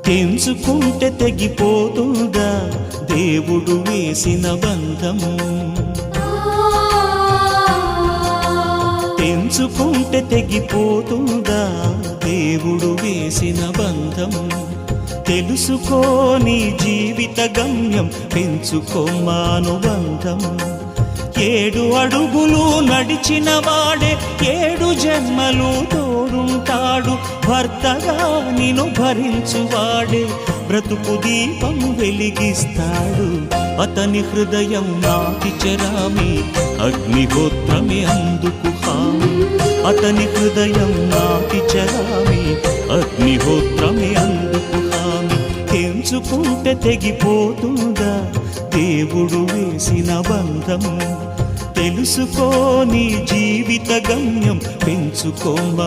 తెంచుకుంటే తెగిపోతుందా దేవుడు వేసిన బంధం? తెంచుకుంటే తెగిపోతుందా దేవుడు వేసిన బంధం? తెలుసుకోని జీవిత గమ్యం, పెంచుకోమానుబంధం. 7 అడుగులు నడిచిన వాడే 7 జన్మలు తోడుంటాడు. భర్తగా నిన్ను భరించువాడే బ్రతుకు దీపం వెలిగిస్తాడు. అతని హృదయం నాటి చెరామి, అగ్నిహోత్రమే అందుకు హామీ. అతని హృదయం నాటి చెరామి, అగ్నిహోత్రమే అందుకు హామీ. తెంచుకుంటే తెగిపోతుందా దేవుడు వేసిన బంధం? తెలుసుకోని జీవిత గమ్యం, పెంచుకోమానుబంధం.